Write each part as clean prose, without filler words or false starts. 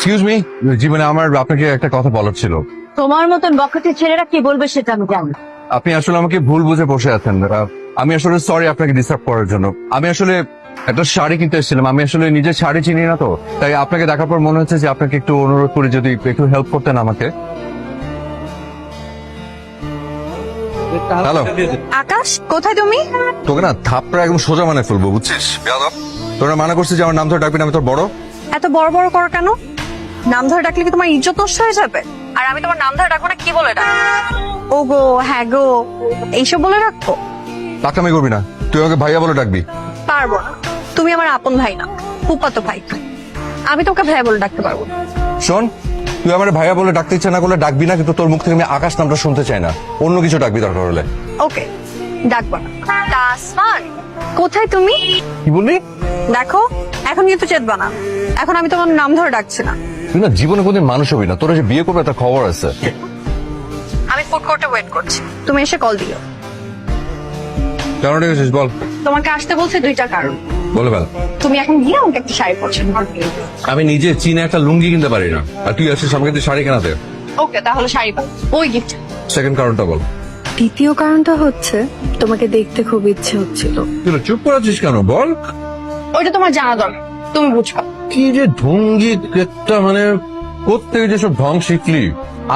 Excuse me, জীবনে আমার আপনাকে একটা কথা বলার ছিল। তোমার মতন বখাটে ছেলেরা কি বলবে সেটা আমি জানি। আপনি আসলে আমাকে ভুল বুঝে বসে আছেন। আমি আসলে সরি আপনাকে ডিস্টার্ব করার জন্য। আমি আসলে একটা শাড়ি কিনতে এসেছিলাম। আমি আসলে নিজের শাড়ি চিনি না তো, তাই আপনাকে দেখার পর মনে হচ্ছে যে আপনাকে একটু অনুরোধ করি যদি একটু হেল্প করতেন আমাকে। হ্যালো আকাশ, কোথায় তুমি? তোকে না থাপড়া একদম সোজা মানে ফেলবো, বুঝছিস? বেয়াদব, তোরা মানা করছিস যে আমার নাম ধরে ডাকবি না, আমি তোর বড়। এত বড় বড় করো কেন? নাম ধরে ডাকলে কি তোমার ইজ্জত নষ্ট হয়ে যাবে? আর আমি তোমার নাম ধরে ডাকবো না, কি বলে ডাকবো? ও গো, হ্যাঁ গো, এইসব বলে রাখবো? টাকামি করবি না, তুই আমাকে ভাইয়া বলে ডাকবি। পারবো না, তুমি আমার আপন ভাই না, ফুফাতো ভাই। আমি তোকে ভাইয়া বলে ডাকতে পারবো না। শোন, তুই আমার ভাইয়া বলে ডাকতে ইচ্ছে না করলে ডাকবি না, কিন্তু তোর মুখ থেকে আমি আকাশ নামটা শুনতে চাই না। অন্য কিছু ডাকবি দরকার হলে। ওকে, ডাকবো না। তাসমান, কোথায় তুমি? কি বললি? দেখো, এখন কিন্তু চেতবা না। এখন আমি তোমার নাম ধরে ডাকছি না। তুই না জীবনে কোনদিন মানুষ হবি না, তোরা যে বিয়ে করবে তার খবর আছে। আমি ফুড কোর্টে ওয়েট করছি, তুমি এসে কল দিও। কেন ডেকেছিস বল? তোমাকে আসতে বলছে দুইটা কারণ। বলে ফেল। তুমি এখন গিয়ে আমাকে একটা শাড়ি পছন্দ করবে। আমি নিজে চীনে একটা লুঙ্গি কিনতে পারি না, আর তুই আসিস আমাকে তুই শাড়ি কেনাতে। ওকে, তাহলে শাড়ি পাবো, ওই গিফট। সেকেন্ড কারণটা বল। দ্বিতীয় কারণটা হচ্ছে তোমাকে দেখতে খুব ইচ্ছে হচ্ছিল। তুই চুপ করে আছিস কেন বল? ওইটা তোমার জানা দরকার, তুমি বুঝবা। কি যে ঢঙ্গি একটা, মানে কোত্থেকে যেসব ঢং শিখলি?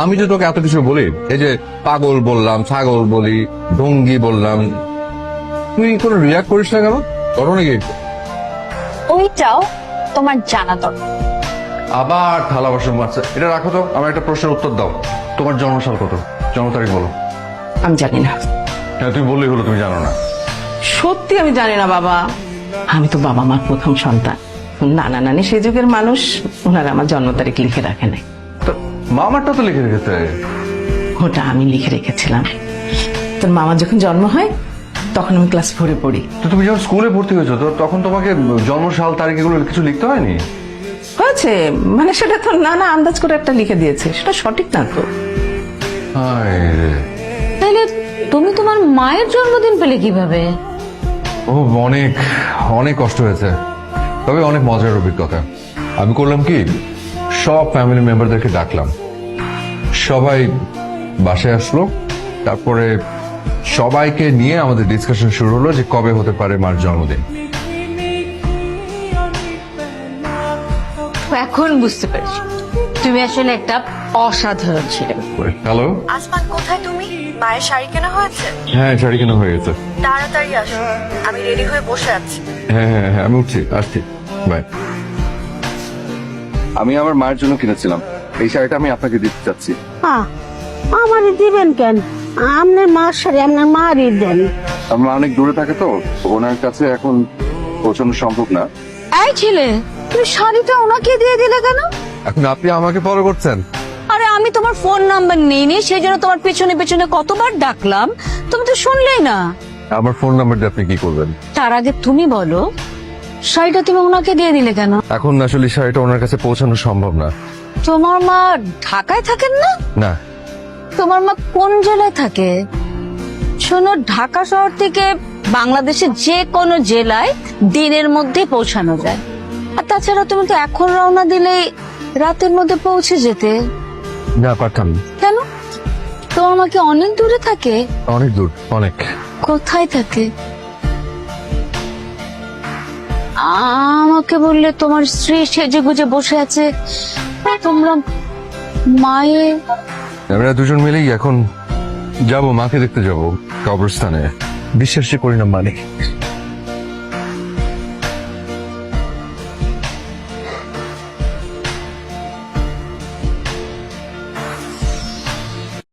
আমি যে তোকে এত কিছু বলি, এই যে পাগল বললাম, ছাগল বলি, ঢঙ্গি বললাম, তুই কোনো রিয়াক্ট করিস না কেন? করো নাকি? ওইটাও তোমার জানা দরকার। আবার থালা বাসন মারছে। এটা রাখো তো, আমার একটা প্রশ্নের উত্তর দাও। তোমার জন্মসাল কত? জন্ম তারিখ বলো। আমি জানি না, হ্যাঁ তুই বললেই হলো তুমি জানো না। সত্যি আমি জানি না বাবা। আমি তো বাবা মার প্রথম সন্তান। নানা নানি সে যুগের মানুষ, ওনারা আমার জন্ম তারিখ লিখে রাখে নাই। তো মামারটা তো লিখে রেখেছে। ওটা আমি লিখে রেখেছিলাম। তোর মামার যখন জন্ম হয় তখন আমি ক্লাস 4-এ পড়ি। তো তুমি যখন স্কুলে ভর্তি হয়েছো তো তখন তোমাকে জন্মসাল তারিখ এগুলো কিছু লিখতে হয়নি? হয়েছে, মানে সেটা তো নানা আন্দাজ করে একটা লিখে দিয়েছে, সেটা সঠিক না তো। হায় রে। তাহলে তুমি তোমার মায়ের জন্মদিন পেলে কিভাবে? ও অনেক অনেক কষ্ট হয়েছে, তবে অনেক মজার অভিজ্ঞতা। আমি করলাম কি, সব ফ্যামিলি মেম্বারদেরকে ডাকলাম, সবাই বাসায় আসলো, তারপরে সবাইকে নিয়ে আমাদের ডিসকাশন শুরু হলো যে কবে হতে পারে মার জন্মদিন। এখন বুঝতে পেরেছি, তুমি আসলে একটা অসাধারণ ছিলে। হ্যালো, আসমান, কোথায় তুমি? মায়ের শাড়ি কেনা হয়েছে? হ্যাঁ শাড়ি কেনা হয়ে গেছে। তাড়াতাড়ি আসো, আমি রেডি হয়ে বসে আছি। হ্যাঁ হ্যাঁ হ্যাঁ, আমি উঠছি, আসছি, বাই। আমি আমার মায়ের জন্য কিনেছিলাম এই শাড়িটা, আমি আপনাকে দিতে চাচ্ছি। আমারই দিবেন কেন? আপনার মার সাথে আপনার মারই দেন। আমরা অনেক দূরে থাকে তো, ওনার কাছে এখন পৌঁছানো সম্ভব না। এই ছেলে, তুমি শাড়িটা ওনাকে দিয়ে দিলে কেন? এখন আপনি আমাকে ফলো করছেন? আরে আমি তোমার ফোন নাম্বার নেইনি, সেই জন্য তোমার পেছনে পেছনে কতবার ডাকলাম, তুমি তো শুনলেই না। আমার ফোন নাম্বার দিয়ে আপনি কি করবেন? তার আগে তুমি বলো, শাড়িটা তুমি ওনাকে দিয়ে দিলে কেন? এখন আসলে শাড়িটা ওনার কাছে পৌঁছানো সম্ভব না। তোমার মা ঢাকায় থাকেন না? না। তোমার মা কোন জেলায় থাকে? শোনো, ঢাকা শহর থেকে বাংলাদেশের যে কোনো জেলায় দিনের মধ্যে পৌঁছানো যায়। আর তাছাড়া তুমি তো এখন রওনা দিলেই রাতের মধ্যে পৌঁছে যেতে। না পারতাম না। কেন? তোমার মা কি অনেক দূরে থাকে? অনেক দূর, অনেক। কোথায় থাকে? আমাকে বললে তোমার স্ত্রী সেজে গুজে বসে আছে, তোমরা মায়ে। আমরা দুজন মিলেই এখন যাব, মাকে দেখতে যাব কবরস্থানে। বিশ্বাসই করি না মানে।